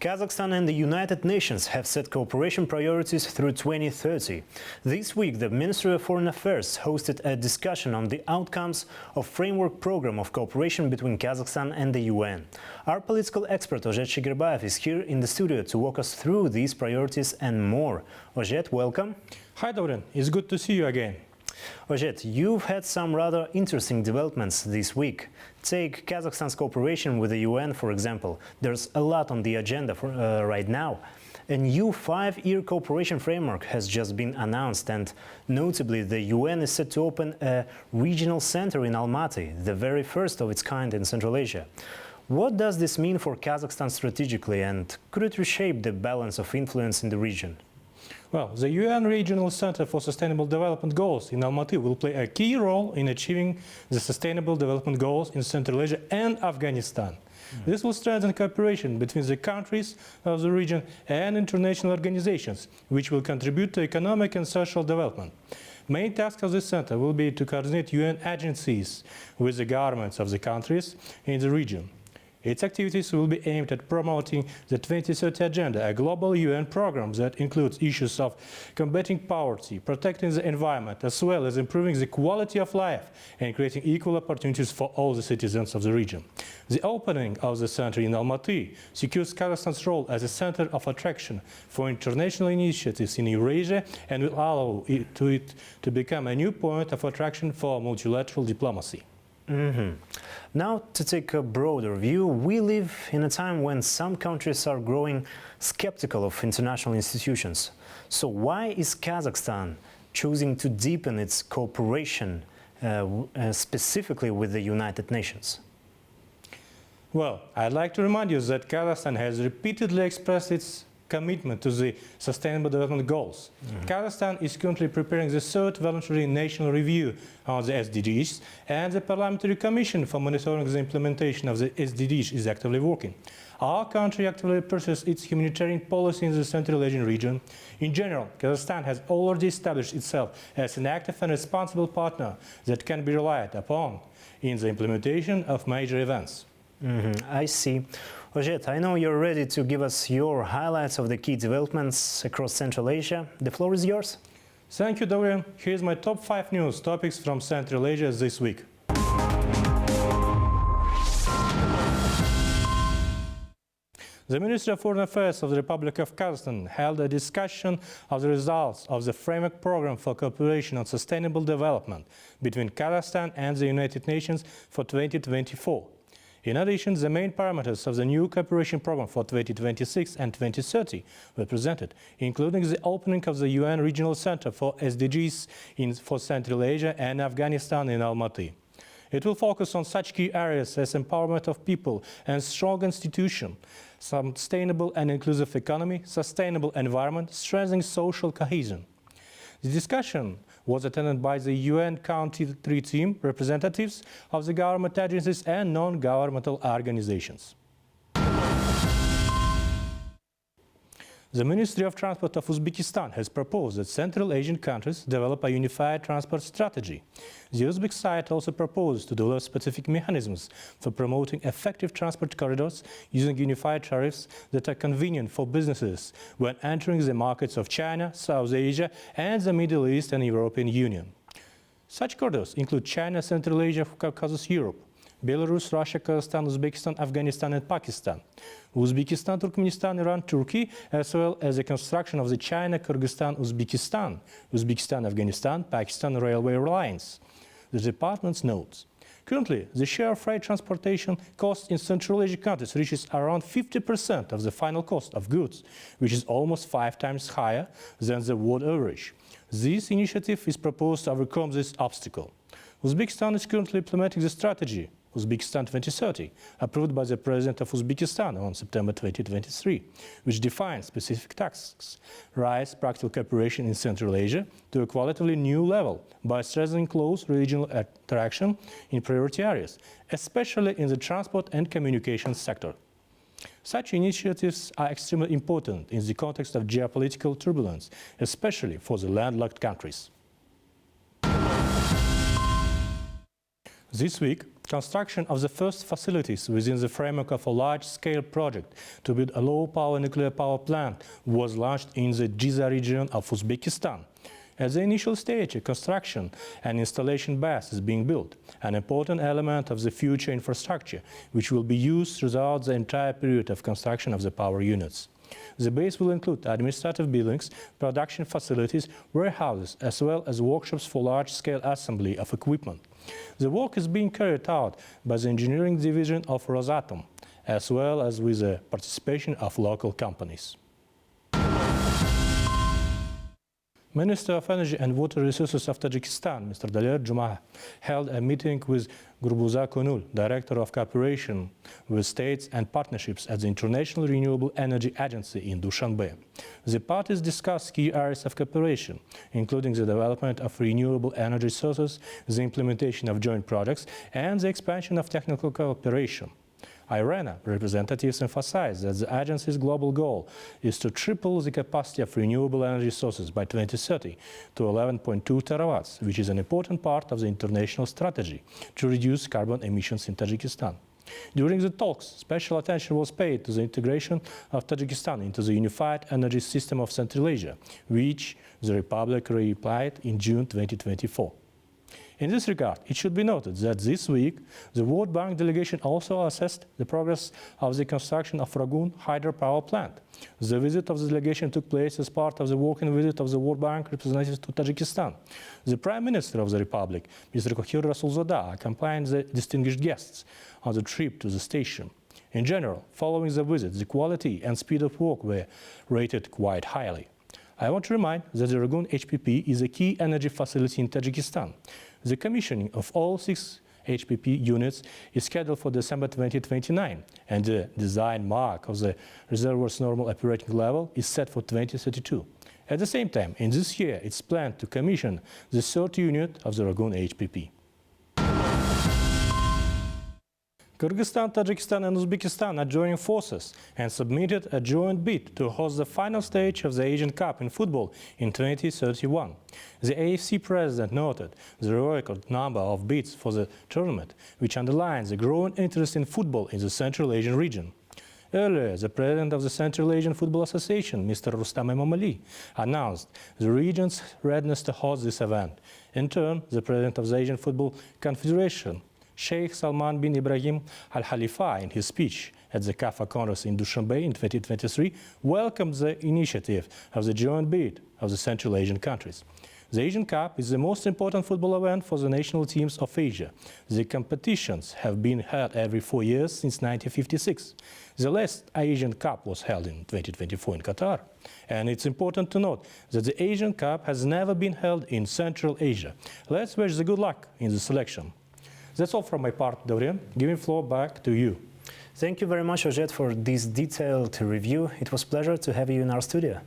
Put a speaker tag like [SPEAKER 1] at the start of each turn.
[SPEAKER 1] Kazakhstan and the United Nations have set cooperation priorities through 2030. This week, the Ministry of Foreign Affairs hosted a discussion on the outcomes of framework program of cooperation between Kazakhstan and the UN. Our political expert Ozhet Shigirbayev is here in the studio to walk us through these priorities and more. Ozhet, welcome.
[SPEAKER 2] Hi, Dorian. It's good to see you again.
[SPEAKER 1] Ozhet, you've had some rather interesting developments this week. Take Kazakhstan's cooperation with the UN, for example. There's a lot on the agenda right now. A new 5-year cooperation framework has just been announced, and notably the UN is set to open a regional center in Almaty, the very first of its kind in Central Asia. What does this mean for Kazakhstan strategically, and could it reshape the balance of influence in the region?
[SPEAKER 2] Well, the UN Regional Center for Sustainable Development Goals in Almaty will play a key role in achieving the Sustainable Development Goals in Central Asia and Afghanistan. This will strengthen cooperation between the countries of the region and international organizations, which will contribute to economic and social development. Main task of this center will be to coordinate UN agencies with the governments of the countries in the region. Its activities will be aimed at promoting the 2030 Agenda, a global UN program that includes issues of combating poverty, protecting the environment, as well as improving the quality of life and creating equal opportunities for all the citizens of the region. The opening of the center in Almaty secures Kazakhstan's role as a center of attraction for international initiatives in Eurasia and will allow it to become a new point of attraction for multilateral diplomacy.
[SPEAKER 1] Now, to take a broader view, we live in a time when some countries are growing skeptical of international institutions. So why is Kazakhstan choosing to deepen its cooperation specifically with the United Nations?
[SPEAKER 2] Well, I'd like to remind you that Kazakhstan has repeatedly expressed its commitment to the Sustainable Development Goals. Kazakhstan is currently preparing the third voluntary national review on the SDGs, and the Parliamentary Commission for monitoring the implementation of the SDGs is actively working. Our country actively pursues its humanitarian policy in the Central Asian region. In general, Kazakhstan has already established itself as an active and responsible partner that can be relied upon in the implementation of major events.
[SPEAKER 1] I see. Ozhet, I know you're ready to give us your highlights of the key developments across Central Asia. The floor is yours.
[SPEAKER 2] Thank you, Dorian. Here's my top 5 news topics from Central Asia this week. The Ministry of Foreign Affairs of the Republic of Kazakhstan held a discussion of the results of the framework program for cooperation on sustainable development between Kazakhstan and the United Nations for 2024. In addition, the main parameters of the new cooperation program for 2026 and 2030 were presented, including the opening of the UN Regional Center for SDGs for Central Asia and Afghanistan in Almaty. It will focus on such key areas as empowerment of people and strong institutions, sustainable and inclusive economy, sustainable environment, strengthening social cohesion. The discussion was attended by the UN Country 3 team, representatives of the government agencies and non-governmental organizations. The Ministry of Transport of Uzbekistan has proposed that Central Asian countries develop a unified transport strategy. The Uzbek side also proposed to develop specific mechanisms for promoting effective transport corridors using unified tariffs that are convenient for businesses when entering the markets of China, South Asia, and the Middle East and European Union. Such corridors include China, Central Asia, Caucasus, Europe, Belarus, Russia, Kazakhstan, Uzbekistan, Afghanistan, and Pakistan, Uzbekistan, Turkmenistan, Iran, Turkey, as well as the construction of the China, Kyrgyzstan, Uzbekistan, Afghanistan, Pakistan railway lines. The department notes, currently, the share of freight transportation costs in Central Asian countries reaches around 50% of the final cost of goods, which is almost 5 times higher than the world average. This initiative is proposed to overcome this obstacle. Uzbekistan is currently implementing the strategy Uzbekistan 2030, approved by the President of Uzbekistan on September 2023, which defines specific tasks, rise practical cooperation in Central Asia to a qualitatively new level by strengthening close regional interaction in priority areas, especially in the transport and communications sector. Such initiatives are extremely important in the context of geopolitical turbulence, especially for the landlocked countries. This week, Construction of the first facilities within the framework of a large-scale project to build a low-power nuclear power plant was launched in the Giza region of Uzbekistan. At the initial stage, a construction and installation base is being built, an important element of the future infrastructure, which will be used throughout the entire period of construction of the power units. The base will include administrative buildings, production facilities, warehouses, as well as workshops for large-scale assembly of equipment. The work is being carried out by the engineering division of Rosatom, as well as with the participation of local companies. Minister of Energy and Water Resources of Tajikistan, Mr. Daler Juma, held a meeting with Gurbuza Konul, Director of Cooperation with States and Partnerships at the International Renewable Energy Agency in Dushanbe. The parties discussed key areas of cooperation, including the development of renewable energy sources, the implementation of joint projects, and the expansion of technical cooperation. IRENA representatives emphasized that the agency's global goal is to triple the capacity of renewable energy sources by 2030 to 11.2 terawatts, which is an important part of the international strategy to reduce carbon emissions in Tajikistan. During the talks, special attention was paid to the integration of Tajikistan into the unified energy system of Central Asia, which the Republic replied in June 2024. In this regard, it should be noted that this week, the World Bank delegation also assessed the progress of the construction of Ragun hydropower plant. The visit of the delegation took place as part of the working visit of the World Bank representatives to Tajikistan. The Prime Minister of the Republic, Mr. Kohir Rasulzada, accompanied the distinguished guests on the trip to the station. In general, following the visit, the quality and speed of work were rated quite highly. I want to remind that the Ragun HPP is a key energy facility in Tajikistan. The commissioning of all 6 HPP units is scheduled for December 2029, and the design mark of the reservoir's normal operating level is set for 2032. At the same time, in this year, it's planned to commission the 3rd unit of the Ragun HPP. Kyrgyzstan, Tajikistan and Uzbekistan are joining forces and submitted a joint bid to host the final stage of the Asian Cup in football in 2031. The AFC president noted the record number of bids for the tournament, which underlines the growing interest in football in the Central Asian region. Earlier, the president of the Central Asian Football Association, Mr. Rustam Emomali, announced the region's readiness to host this event. In turn, the president of the Asian Football Confederation, Sheikh Salman bin Ibrahim Al Khalifa, in his speech at the CAFA Congress in Dushanbe in 2023, welcomed the initiative of the joint bid of the Central Asian countries. The Asian Cup is the most important football event for the national teams of Asia. The competitions have been held every 4 years since 1956. The last Asian Cup was held in 2024 in Qatar. And it's important to note that the Asian Cup has never been held in Central Asia. Let's wish the good luck in the selection. That's all from my part, Dorian. Giving floor back to you.
[SPEAKER 1] Thank you very much, Ojet, for this detailed review. It was a pleasure to have you in our studio.